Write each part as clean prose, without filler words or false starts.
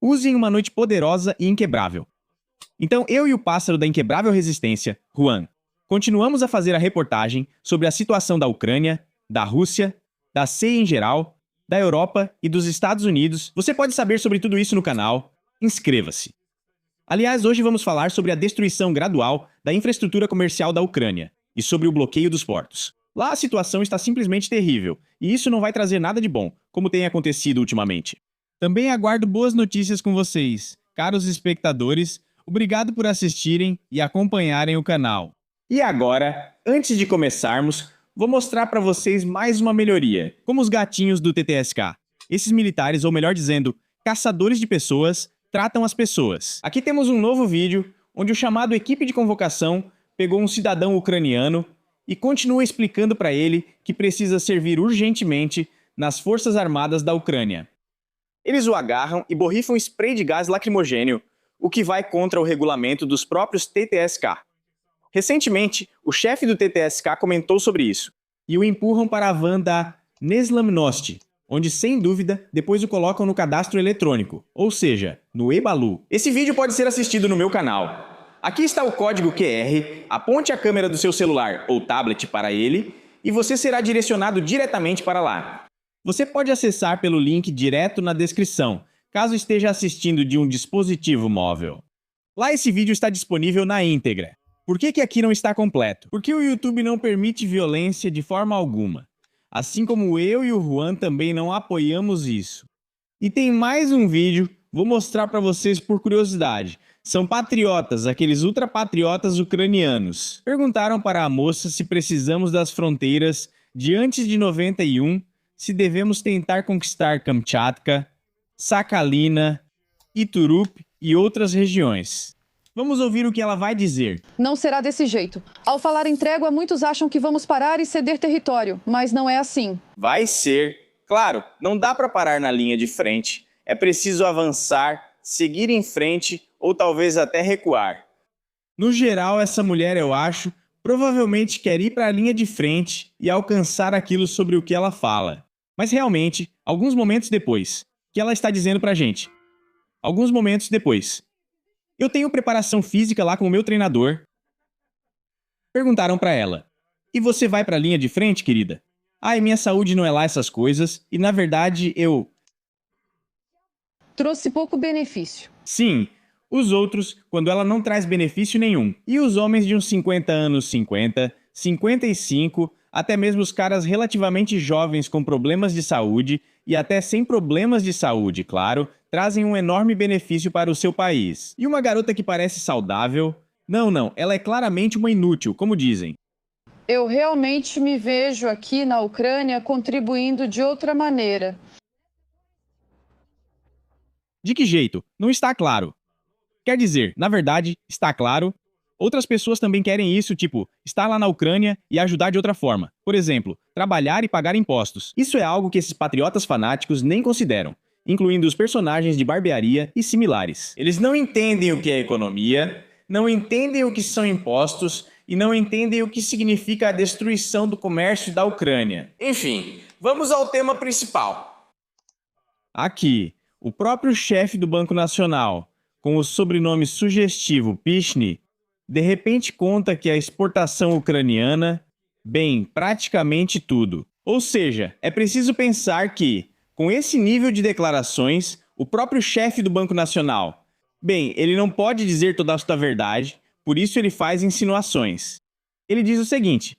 Use em uma noite poderosa e inquebrável. Então eu e o pássaro da inquebrável resistência, Juan, continuamos a fazer a reportagem sobre a situação da Ucrânia, da Rússia, da CEI em geral, da Europa e dos Estados Unidos. Você pode saber sobre tudo isso no canal. Inscreva-se. Aliás, hoje vamos falar sobre a destruição gradual da infraestrutura comercial da Ucrânia e sobre o bloqueio dos portos. Lá a situação está simplesmente terrível, e isso não vai trazer nada de bom, como tem acontecido ultimamente. Também aguardo boas notícias com vocês, caros espectadores. Obrigado por assistirem e acompanharem o canal. E agora, antes de começarmos, vou mostrar para vocês mais uma melhoria, como os gatinhos do TTSK. Esses militares, ou melhor dizendo, caçadores de pessoas, tratam as pessoas. Aqui temos um novo vídeo, onde o chamado equipe de convocação pegou um cidadão ucraniano e continua explicando para ele que precisa servir urgentemente nas Forças Armadas da Ucrânia. Eles o agarram e borrifam spray de gás lacrimogênio, o que vai contra o regulamento dos próprios TTSK. Recentemente, o chefe do TTSK comentou sobre isso, e o empurram para a van da Neslamnosti, onde, sem dúvida, depois o colocam no cadastro eletrônico, ou seja, no Ebalu. Esse vídeo pode ser assistido no meu canal. Aqui está o código QR, aponte a câmera do seu celular ou tablet para ele, e você será direcionado diretamente para lá. Você pode acessar pelo link direto na descrição, caso esteja assistindo de um dispositivo móvel. Lá esse vídeo está disponível na íntegra. Por que aqui não está completo? Porque o YouTube não permite violência de forma alguma. Assim como eu e o Juan também não apoiamos isso. E tem mais um vídeo, vou mostrar para vocês por curiosidade. São patriotas, aqueles ultrapatriotas ucranianos. Perguntaram para a moça se precisamos das fronteiras de antes de 91, se devemos tentar conquistar Kamchatka, Sakhalina, Iturup e outras regiões. Vamos ouvir o que ela vai dizer. Não será desse jeito. Ao falar em trégua, muitos acham que vamos parar e ceder território, mas não é assim. Vai ser. Claro, não dá para parar na linha de frente. É preciso avançar, seguir em frente ou talvez até recuar. No geral, essa mulher, eu acho, provavelmente quer ir para a linha de frente e alcançar aquilo sobre o que ela fala. Mas realmente, alguns momentos depois, que ela está dizendo pra gente. Alguns momentos depois. Eu tenho preparação física lá com o meu treinador. Perguntaram pra ela. E você vai pra linha de frente, querida? Ai, minha saúde não é lá essas coisas, e na verdade eu... Trouxe pouco benefício. Sim, os outros, quando ela não traz benefício nenhum. E os homens de uns 50 anos, 50, 55, até mesmo os caras relativamente jovens com problemas de saúde, e até sem problemas de saúde, claro, trazem um enorme benefício para o seu país. E uma garota que parece saudável... Não, ela é claramente uma inútil, como dizem. Eu realmente me vejo aqui na Ucrânia contribuindo de outra maneira. De que jeito? Não está claro. Quer dizer, na verdade, está claro. Outras pessoas também querem isso, tipo, estar lá na Ucrânia e ajudar de outra forma. Por exemplo, trabalhar e pagar impostos. Isso é algo que esses patriotas fanáticos nem consideram, incluindo os personagens de barbearia e similares. Eles não entendem o que é economia, não entendem o que são impostos e não entendem o que significa a destruição do comércio da Ucrânia. Enfim, vamos ao tema principal. Aqui, o próprio chefe do Banco Nacional, com o sobrenome sugestivo Pishny, de repente conta que a exportação ucraniana, bem, praticamente tudo. Ou seja, é preciso pensar que, com esse nível de declarações, o próprio chefe do Banco Nacional, bem, ele não pode dizer toda a verdade, por isso ele faz insinuações. Ele diz o seguinte: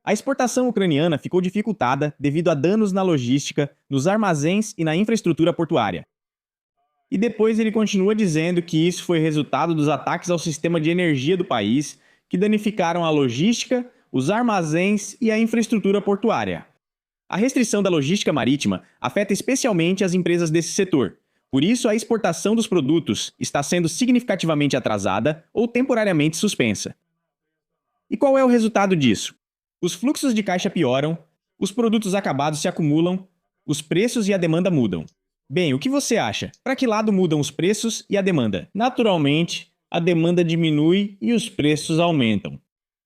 a exportação ucraniana ficou dificultada devido a danos na logística, nos armazéns e na infraestrutura portuária. E depois ele continua dizendo que isso foi resultado dos ataques ao sistema de energia do país, que danificaram a logística, os armazéns e a infraestrutura portuária. A restrição da logística marítima afeta especialmente as empresas desse setor. Por isso, a exportação dos produtos está sendo significativamente atrasada ou temporariamente suspensa. E qual é o resultado disso? Os fluxos de caixa pioram, os produtos acabados se acumulam, os preços e a demanda mudam. Bem, o que você acha? Para que lado mudam os preços e a demanda? Naturalmente, a demanda diminui e os preços aumentam.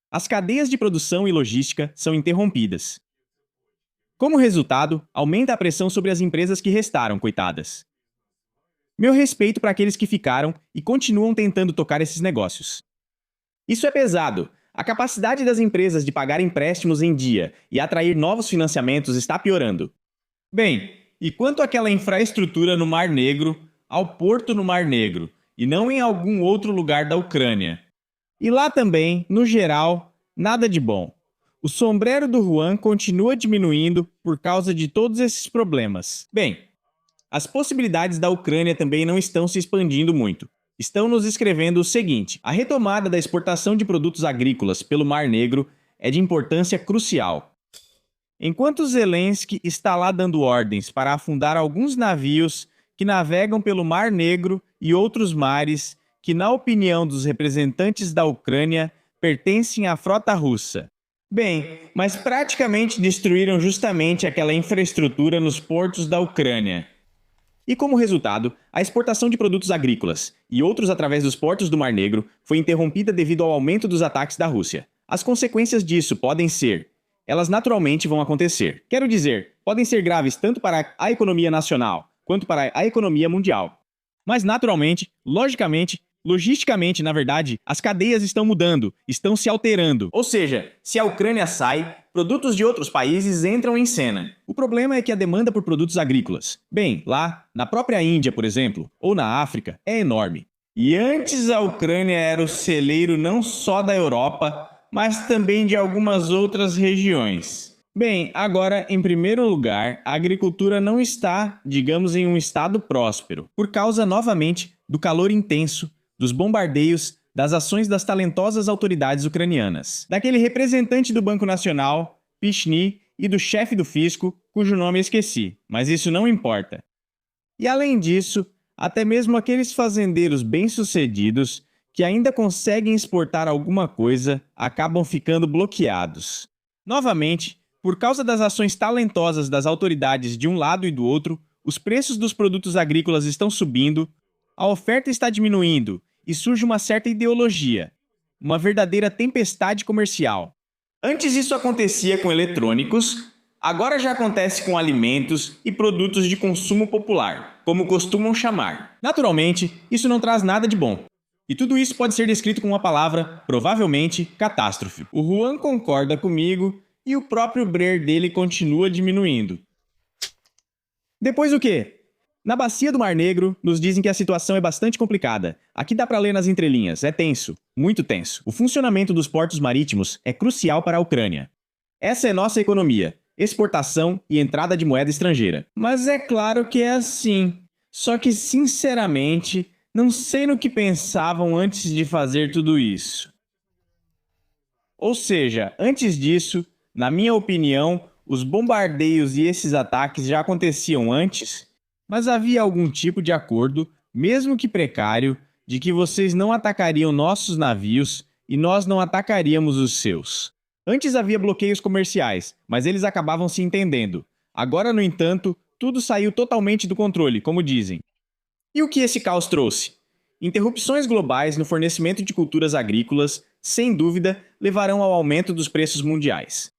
As cadeias de produção e logística são interrompidas. Como resultado, aumenta a pressão sobre as empresas que restaram, coitadas. Meu respeito para aqueles que ficaram e continuam tentando tocar esses negócios. Isso é pesado. A capacidade das empresas de pagar empréstimos em dia e atrair novos financiamentos está piorando. Bem, e quanto àquela infraestrutura no Mar Negro, ao porto no Mar Negro, e não em algum outro lugar da Ucrânia? E lá também, no geral, nada de bom. O sombrero do Juan continua diminuindo por causa de todos esses problemas. Bem, as possibilidades da Ucrânia também não estão se expandindo muito. Estão nos escrevendo o seguinte: a retomada da exportação de produtos agrícolas pelo Mar Negro é de importância crucial. Enquanto Zelensky está lá dando ordens para afundar alguns navios que navegam pelo Mar Negro e outros mares que, na opinião dos representantes da Ucrânia, pertencem à frota russa. Bem, mas praticamente destruíram justamente aquela infraestrutura nos portos da Ucrânia. E como resultado, a exportação de produtos agrícolas e outros através dos portos do Mar Negro foi interrompida devido ao aumento dos ataques da Rússia. As consequências disso podem ser: elas naturalmente vão acontecer. Quero dizer, podem ser graves tanto para a economia nacional quanto para a economia mundial. Mas naturalmente, logicamente, logisticamente, na verdade, as cadeias estão mudando, estão se alterando. Ou seja, se a Ucrânia sai, produtos de outros países entram em cena. O problema é que a demanda por produtos agrícolas, bem, lá, na própria Índia, por exemplo, ou na África, é enorme. E antes a Ucrânia era o celeiro não só da Europa, mas também de algumas outras regiões. Bem, agora, em primeiro lugar, a agricultura não está, digamos, em um estado próspero, por causa, novamente, do calor intenso, dos bombardeios, das ações das talentosas autoridades ucranianas, daquele representante do Banco Nacional, Pichny, e do chefe do fisco, cujo nome esqueci, mas isso não importa. E além disso, até mesmo aqueles fazendeiros bem-sucedidos que ainda conseguem exportar alguma coisa acabam ficando bloqueados. Novamente, por causa das ações talentosas das autoridades de um lado e do outro, os preços dos produtos agrícolas estão subindo, a oferta está diminuindo e surge uma certa ideologia, uma verdadeira tempestade comercial. Antes isso acontecia com eletrônicos, agora já acontece com alimentos e produtos de consumo popular, como costumam chamar. Naturalmente, isso não traz nada de bom. E tudo isso pode ser descrito com uma palavra, provavelmente, catástrofe. O Juan concorda comigo e o próprio Brer dele continua diminuindo. Depois o quê? Na bacia do Mar Negro, nos dizem que a situação é bastante complicada. Aqui dá para ler nas entrelinhas, é tenso, muito tenso. O funcionamento dos portos marítimos é crucial para a Ucrânia. Essa é nossa economia, exportação e entrada de moeda estrangeira. Mas é claro que é assim. Só que, sinceramente, não sei no que pensavam antes de fazer tudo isso. Ou seja, antes disso, na minha opinião, os bombardeios e esses ataques já aconteciam antes, mas havia algum tipo de acordo, mesmo que precário, de que vocês não atacariam nossos navios e nós não atacaríamos os seus. Antes havia bloqueios comerciais, mas eles acabavam se entendendo. Agora, no entanto, tudo saiu totalmente do controle, como dizem. E o que esse caos trouxe? Interrupções globais no fornecimento de culturas agrícolas, sem dúvida, levarão ao aumento dos preços mundiais,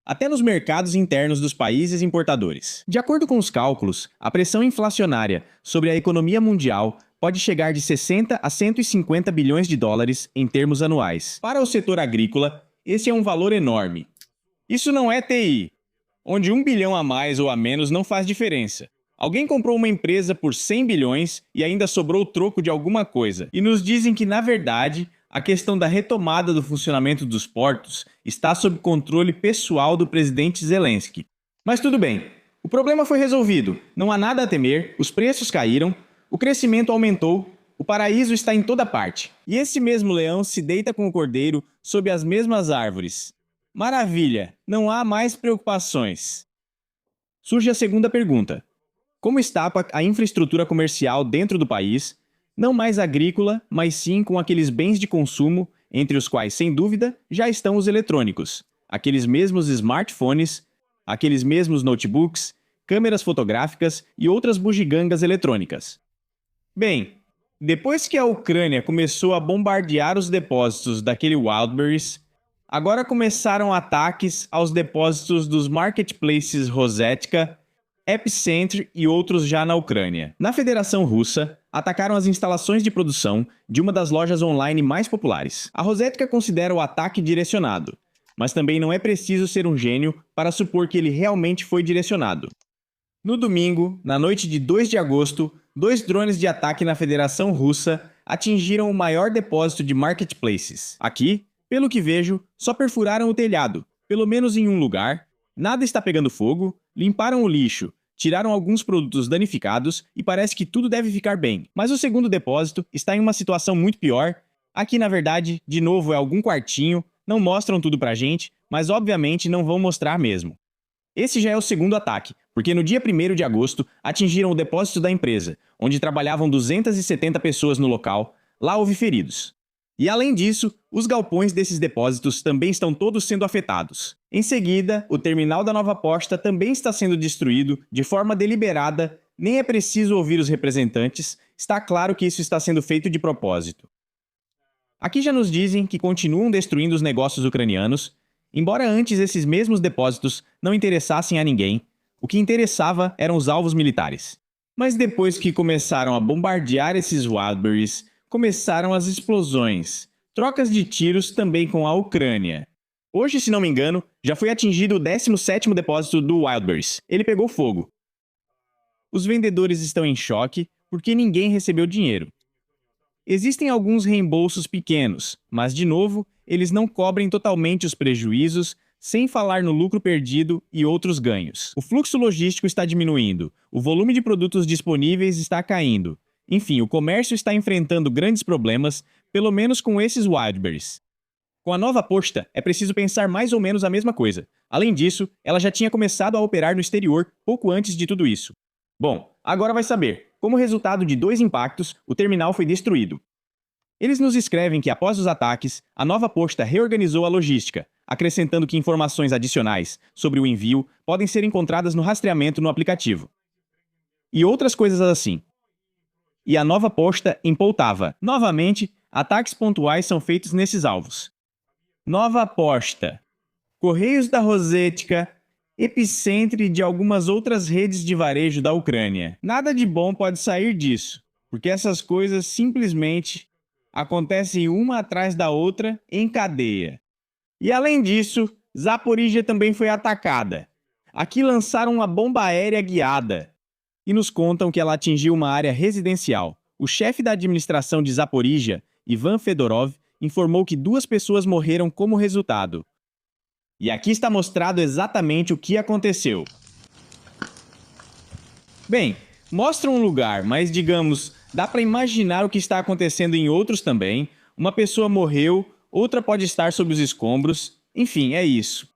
até nos mercados internos dos países importadores. De acordo com os cálculos, a pressão inflacionária sobre a economia mundial pode chegar de 60 a 150 bilhões de dólares em termos anuais. Para o setor agrícola, esse é um valor enorme. Isso não é TI, onde 1 bilhão a mais ou a menos não faz diferença. Alguém comprou uma empresa por 100 bilhões e ainda sobrou o troco de alguma coisa. E nos dizem que, na verdade, a questão da retomada do funcionamento dos portos está sob controle pessoal do presidente Zelensky. Mas tudo bem, o problema foi resolvido, não há nada a temer, os preços caíram, o crescimento aumentou, o paraíso está em toda parte. E esse mesmo leão se deita com o cordeiro sob as mesmas árvores. Maravilha, não há mais preocupações. Surge a segunda pergunta. Como está a infraestrutura comercial dentro do país, não mais agrícola, mas sim com aqueles bens de consumo, entre os quais, sem dúvida, já estão os eletrônicos, aqueles mesmos smartphones, aqueles mesmos notebooks, câmeras fotográficas e outras bugigangas eletrônicas. Bem, depois que a Ucrânia começou a bombardear os depósitos daquele Wildberries, agora começaram ataques aos depósitos dos marketplaces Rosetka, Epicenter e outros já na Ucrânia. Na Federação Russa, atacaram as instalações de produção de uma das lojas online mais populares. A Rosetka considera o ataque direcionado, mas também não é preciso ser um gênio para supor que ele realmente foi direcionado. No domingo, na noite de 2 de agosto, 2 drones de ataque na Federação Russa atingiram o maior depósito de marketplaces. Aqui, pelo que vejo, só perfuraram o telhado, pelo menos em um lugar, nada está pegando fogo, limparam o lixo, tiraram alguns produtos danificados e parece que tudo deve ficar bem. Mas o segundo depósito está em uma situação muito pior. Aqui, na verdade, de novo é algum quartinho, não mostram tudo pra gente, mas obviamente não vão mostrar mesmo. Esse já é o segundo ataque, porque no dia 1º de agosto atingiram o depósito da empresa, onde trabalhavam 270 pessoas no local. Lá houve feridos. E além disso, os galpões desses depósitos também estão todos sendo afetados. Em seguida, o terminal da Nova Posta também está sendo destruído de forma deliberada, nem é preciso ouvir os representantes, está claro que isso está sendo feito de propósito. Aqui já nos dizem que continuam destruindo os negócios ucranianos, embora antes esses mesmos depósitos não interessassem a ninguém, o que interessava eram os alvos militares. Mas depois que começaram a bombardear esses Wildberries, começaram as explosões, trocas de tiros também com a Ucrânia. Hoje, se não me engano, já foi atingido o 17º depósito do Wildberries. Ele pegou fogo. Os vendedores estão em choque porque ninguém recebeu dinheiro. Existem alguns reembolsos pequenos, mas, de novo, eles não cobrem totalmente os prejuízos, sem falar no lucro perdido e outros ganhos. O fluxo logístico está diminuindo, o volume de produtos disponíveis está caindo. Enfim, o comércio está enfrentando grandes problemas, pelo menos com esses Wildberries. Com a Nova Posta, é preciso pensar mais ou menos a mesma coisa. Além disso, ela já tinha começado a operar no exterior pouco antes de tudo isso. Bom, agora vai saber. Como resultado de 2 impactos, o terminal foi destruído. Eles nos escrevem que após os ataques, a Nova Posta reorganizou a logística, acrescentando que informações adicionais sobre o envio podem ser encontradas no rastreamento no aplicativo. E outras coisas assim. E a Nova Posta em Poltava. Novamente, ataques pontuais são feitos nesses alvos. Nova Posta, Correios da Rosetka, Epicenter de algumas outras redes de varejo da Ucrânia. Nada de bom pode sair disso, porque essas coisas simplesmente acontecem uma atrás da outra em cadeia. E além disso, Zaporizhia também foi atacada. Aqui lançaram uma bomba aérea guiada e nos contam que ela atingiu uma área residencial. O chefe da administração de Zaporizhia, Ivan Fedorov, informou que 2 pessoas morreram como resultado. E aqui está mostrado exatamente o que aconteceu. Bem, mostra um lugar, mas digamos, dá para imaginar o que está acontecendo em outros também. Uma pessoa morreu, outra pode estar sob os escombros. Enfim, é isso.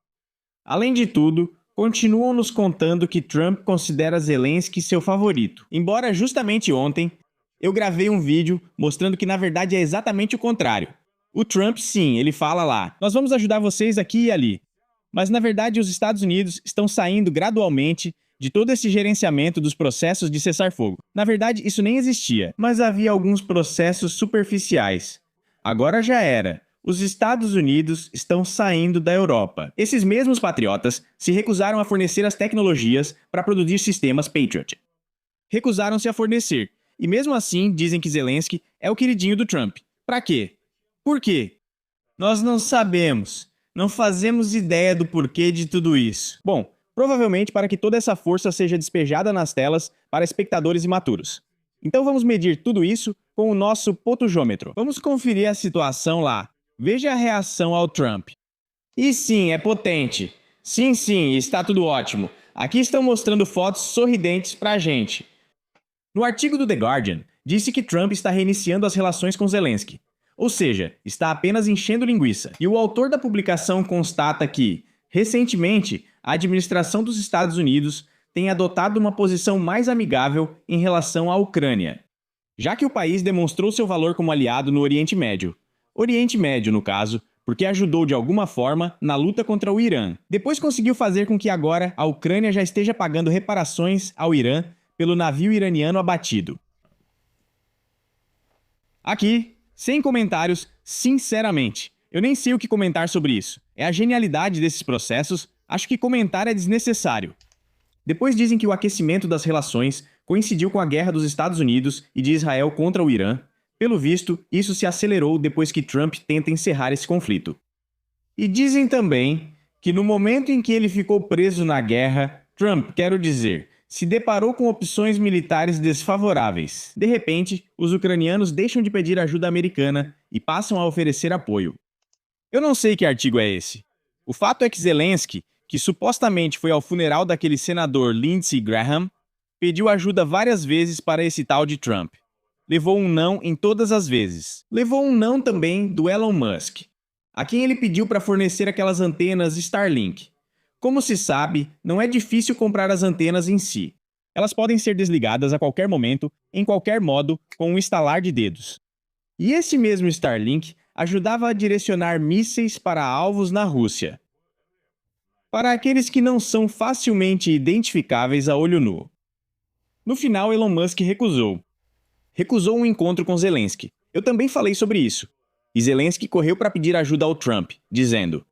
Além de tudo, continuam nos contando que Trump considera Zelensky seu favorito. Embora justamente ontem, eu gravei um vídeo mostrando que na verdade é exatamente o contrário. O Trump, sim, ele fala lá, nós vamos ajudar vocês aqui e ali. Mas na verdade os Estados Unidos estão saindo gradualmente de todo esse gerenciamento dos processos de cessar-fogo. Na verdade isso nem existia, mas havia alguns processos superficiais. Agora já era. Os Estados Unidos estão saindo da Europa. Esses mesmos patriotas se recusaram a fornecer as tecnologias para produzir sistemas Patriot. Recusaram-se a fornecer, e mesmo assim dizem que Zelensky é o queridinho do Trump. Pra quê? Por quê? Nós não sabemos. Não fazemos ideia do porquê de tudo isso. Bom, provavelmente para que toda essa força seja despejada nas telas para espectadores imaturos. Então vamos medir tudo isso com o nosso potujômetro. Vamos conferir a situação lá. Veja a reação ao Trump. E sim, é potente. Sim, está tudo ótimo. Aqui estão mostrando fotos sorridentes pra gente. No artigo do The Guardian, disse que Trump está reiniciando as relações com Zelensky. Ou seja, está apenas enchendo linguiça. E o autor da publicação constata que, recentemente, a administração dos Estados Unidos tem adotado uma posição mais amigável em relação à Ucrânia, já que o país demonstrou seu valor como aliado no Oriente Médio. Oriente Médio, no caso, porque ajudou de alguma forma na luta contra o Irã. Depois conseguiu fazer com que agora a Ucrânia já esteja pagando reparações ao Irã pelo navio iraniano abatido. Aqui, sem comentários, sinceramente. Eu nem sei o que comentar sobre isso. É a genialidade desses processos, acho que comentar é desnecessário. Depois dizem que o aquecimento das relações coincidiu com a guerra dos Estados Unidos e de Israel contra o Irã. Pelo visto, isso se acelerou depois que Trump tenta encerrar esse conflito. E dizem também que no momento em que ele ficou preso na guerra, Trump, quero dizer, se deparou com opções militares desfavoráveis. De repente, os ucranianos deixam de pedir ajuda americana e passam a oferecer apoio. Eu não sei que artigo é esse. O fato é que Zelensky, que supostamente foi ao funeral daquele senador Lindsey Graham, pediu ajuda várias vezes para esse tal de Trump. Levou um não em todas as vezes. Levou um não também do Elon Musk, a quem ele pediu para fornecer aquelas antenas Starlink. Como se sabe, não é difícil comprar as antenas em si. Elas podem ser desligadas a qualquer momento, em qualquer modo, com um estalar de dedos. E esse mesmo Starlink ajudava a direcionar mísseis para alvos na Rússia. Para aqueles que não são facilmente identificáveis a olho nu. No final, Elon Musk recusou. Recusou um encontro com Zelensky. Eu também falei sobre isso. E Zelensky correu para pedir ajuda ao Trump, dizendo: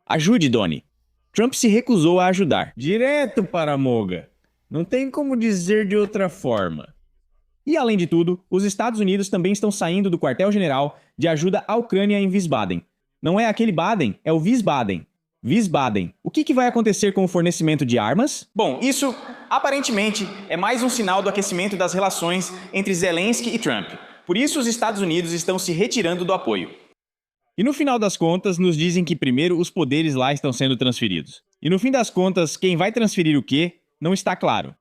"Ajude, Donnie." Trump se recusou a ajudar. Direto para a Moga. Não tem como dizer de outra forma. E além de tudo, os Estados Unidos também estão saindo do quartel-general de ajuda à Ucrânia em Wiesbaden. Não é aquele Baden, é o Wiesbaden. Wiesbaden. O que vai acontecer com o fornecimento de armas? Bom, isso, aparentemente, é mais um sinal do aquecimento das relações entre Zelensky e Trump. Por isso, os Estados Unidos estão se retirando do apoio. E no final das contas, nos dizem que primeiro os poderes lá estão sendo transferidos. E no fim das contas, quem vai transferir o quê, não está claro.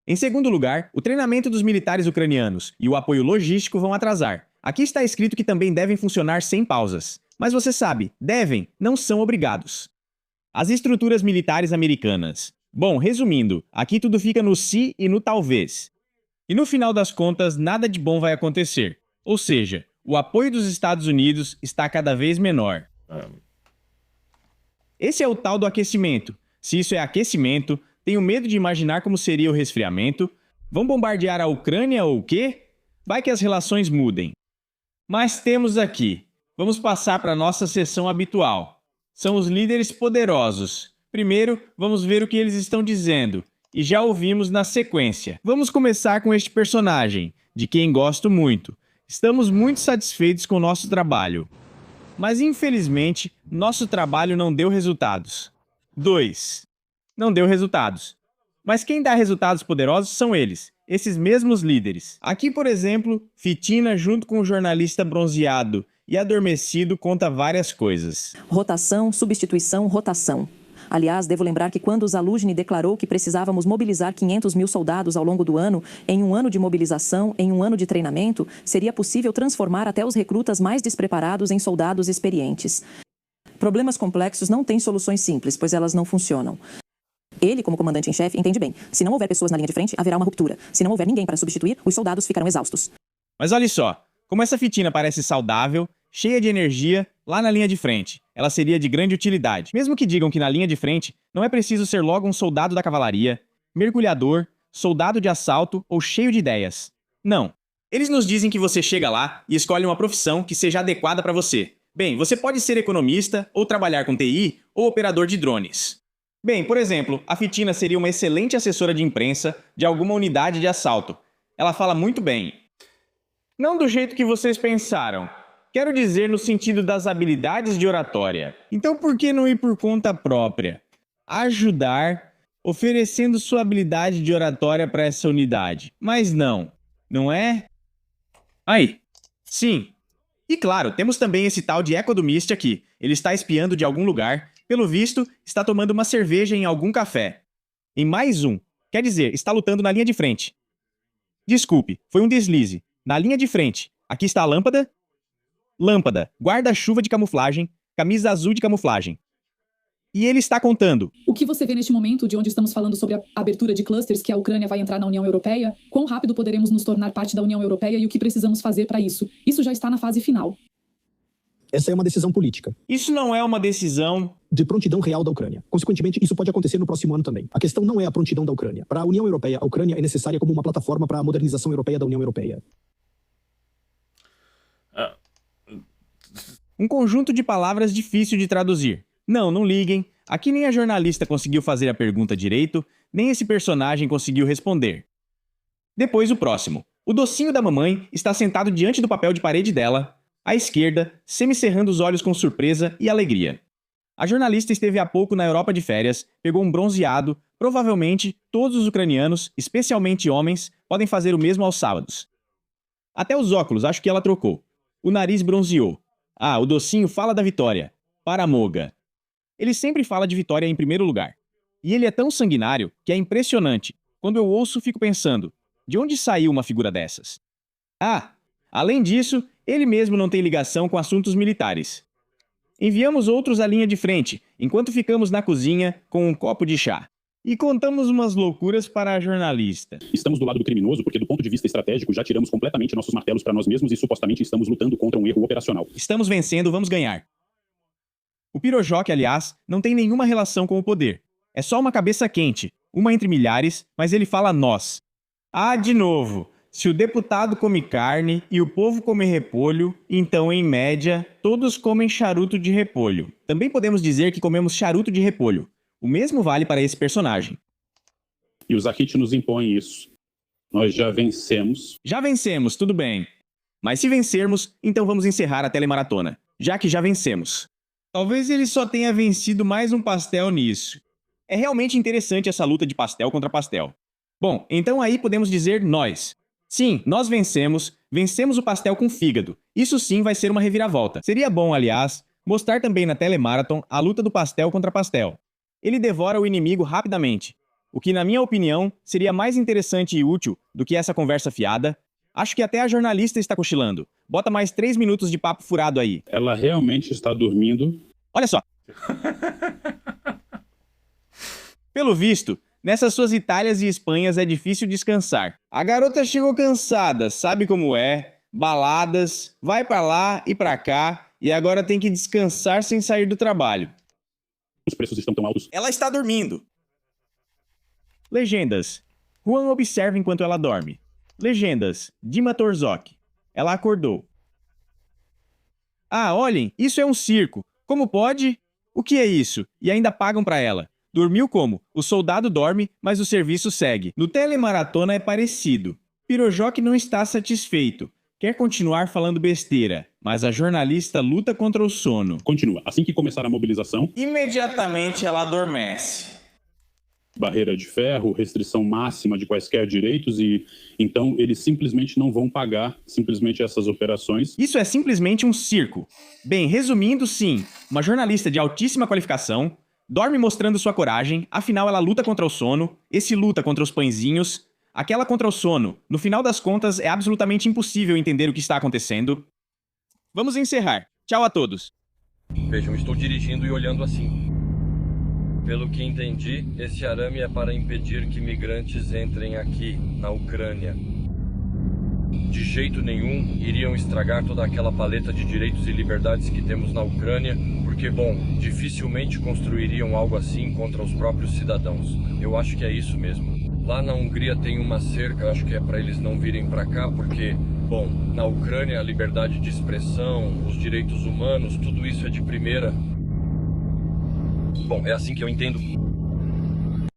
Em segundo lugar, o treinamento dos militares ucranianos e o apoio logístico vão atrasar. Aqui está escrito que também devem funcionar sem pausas. Mas você sabe, devem, não são obrigados. As estruturas militares americanas. Bom, resumindo, aqui tudo fica no se e no talvez. E no final das contas, nada de bom vai acontecer. Ou seja, o apoio dos Estados Unidos está cada vez menor. Esse é o tal do aquecimento. Se isso é aquecimento, tenho medo de imaginar como seria o resfriamento. Vão bombardear a Ucrânia ou o quê? Vai que as relações mudem. Mas temos aqui. Vamos passar para a nossa sessão habitual. São os líderes poderosos. Primeiro, vamos ver o que eles estão dizendo. E já ouvimos na sequência. Vamos começar com este personagem, de quem gosto muito. Estamos muito satisfeitos com o nosso trabalho. Mas, infelizmente, nosso trabalho não deu resultados. 2. Não deu resultados. Mas quem dá resultados poderosos são eles, esses mesmos líderes. Aqui, por exemplo, Fitina, junto com o jornalista bronzeado e adormecido, conta várias coisas. Rotação, substituição, rotação. Aliás, devo lembrar que quando Zaluzhny declarou que precisávamos mobilizar 500 mil soldados ao longo do ano, em um ano de mobilização, em um ano de treinamento, seria possível transformar até os recrutas mais despreparados em soldados experientes. Problemas complexos não têm soluções simples, pois elas não funcionam. Ele, como comandante em chefe, entende bem. Se não houver pessoas na linha de frente, haverá uma ruptura. Se não houver ninguém para substituir, os soldados ficarão exaustos. Mas olha só, como essa Fitina parece saudável, cheia de energia, lá na linha de frente, ela seria de grande utilidade. Mesmo que digam que na linha de frente não é preciso ser logo um soldado da cavalaria, mergulhador, soldado de assalto ou cheio de ideias. Não. Eles nos dizem que você chega lá e escolhe uma profissão que seja adequada para você. Bem, você pode ser economista, ou trabalhar com TI, ou operador de drones. Bem, por exemplo, a Fitina seria uma excelente assessora de imprensa de alguma unidade de assalto. Ela fala muito bem. Não do jeito que vocês pensaram. Quero dizer no sentido das habilidades de oratória. Então por que não ir por conta própria? Ajudar, oferecendo sua habilidade de oratória para essa unidade. Mas não, não é? Aí, sim. E claro, temos também esse tal de Echo do Mist aqui. Ele está espiando de algum lugar. Pelo visto, está tomando uma cerveja em algum café. Em mais um. Quer dizer, está lutando na linha de frente. Desculpe, foi um deslize. Na linha de frente. Aqui está a lâmpada. Lâmpada, guarda-chuva de camuflagem, camisa azul de camuflagem. E ele está contando. O que você vê neste momento, de onde estamos falando sobre a abertura de clusters, que a Ucrânia vai entrar na União Europeia, quão rápido poderemos nos tornar parte da União Europeia e o que precisamos fazer para isso. Isso já está na fase final. Essa é uma decisão política. Isso não é uma decisão de prontidão real da Ucrânia. Consequentemente, isso pode acontecer no próximo ano também. A questão não é a prontidão da Ucrânia. Para a União Europeia, a Ucrânia é necessária como uma plataforma para a modernização europeia da União Europeia. Um conjunto de palavras difícil de traduzir. Não, não liguem. Aqui nem a jornalista conseguiu fazer a pergunta direito, nem esse personagem conseguiu responder. Depois o próximo. O docinho da mamãe está sentado diante do papel de parede dela, à esquerda, semicerrando os olhos com surpresa e alegria. A jornalista esteve há pouco na Europa de férias, pegou um bronzeado, provavelmente todos os ucranianos, especialmente homens, podem fazer o mesmo aos sábados. Até os óculos acho que ela trocou. O nariz bronzeou. Ah, o docinho fala da vitória. Para Moga. Ele sempre fala de vitória em primeiro lugar. E ele é tão sanguinário que é impressionante. Quando eu ouço, fico pensando, de onde saiu uma figura dessas? Ah, além disso, ele mesmo não tem ligação com assuntos militares. Enviamos outros à linha de frente, enquanto ficamos na cozinha com um copo de chá. E contamos umas loucuras para a jornalista. Estamos do lado do criminoso porque, do ponto de vista estratégico, já tiramos completamente nossos martelos para nós mesmos e supostamente estamos lutando contra um erro operacional. Estamos vencendo, vamos ganhar. O Pirojok, aliás, não tem nenhuma relação com o poder. É só uma cabeça quente, uma entre milhares, mas ele fala nós. Ah, de novo. Se o deputado come carne e o povo come repolho, então, em média, todos comem charuto de repolho. Também podemos dizer que comemos charuto de repolho. O mesmo vale para esse personagem. E os Akit nos impõem isso. Nós já vencemos. Já vencemos, tudo bem. Mas se vencermos, então vamos encerrar a telemaratona, já que já vencemos. Talvez ele só tenha vencido mais um pastel nisso. É realmente interessante essa luta de pastel contra pastel. Bom, então aí podemos dizer nós. Sim, nós vencemos o pastel com fígado. Isso sim vai ser uma reviravolta. Seria bom, aliás, mostrar também na Telemarathon a luta do pastel contra pastel. Ele devora o inimigo rapidamente, o que, na minha opinião, seria mais interessante e útil do que essa conversa fiada. Acho que até a jornalista está cochilando. Bota mais 3 minutos de papo furado aí. Ela realmente está dormindo. Olha só. Pelo visto, nessas suas Itálias e Espanhas é difícil descansar. A garota chegou cansada, sabe como é? Baladas, vai pra lá e pra cá, e agora tem que descansar sem sair do trabalho. Os preços estão tão altos. Ela está dormindo. Legendas. Juan observa enquanto ela dorme. Legendas. Dima Torzok. Ela acordou. Ah, olhem, isso é um circo. Como pode? O que é isso? E ainda pagam pra ela. Dormiu como? O soldado dorme, mas o serviço segue. No telemaratona é parecido. Pirojok não está satisfeito. Quer continuar falando besteira, mas a jornalista luta contra o sono. Continua. Assim que começar a mobilização, Imediatamente ela adormece. barreira de ferro, restrição máxima de quaisquer direitos e então eles simplesmente não vão pagar simplesmente essas operações. Isso é simplesmente um circo. Bem, resumindo, sim, uma jornalista de altíssima qualificação dorme mostrando sua coragem, afinal ela luta contra o sono, esse luta contra os pãezinhos, aquela contra o sono. No final das contas, é absolutamente impossível entender o que está acontecendo. Vamos encerrar. Tchau a todos. Vejam, estou dirigindo e olhando assim. Pelo que entendi, esse arame é para impedir que migrantes entrem aqui, na Ucrânia. De jeito nenhum iriam estragar toda aquela paleta de direitos e liberdades que temos na Ucrânia, porque, bom, dificilmente construiriam algo assim contra os próprios cidadãos. Eu acho que é isso mesmo. Lá na Hungria tem uma cerca, acho que é para eles não virem para cá, porque, bom, na Ucrânia a liberdade de expressão, os direitos humanos, tudo isso é de primeira. Bom, é assim que eu entendo.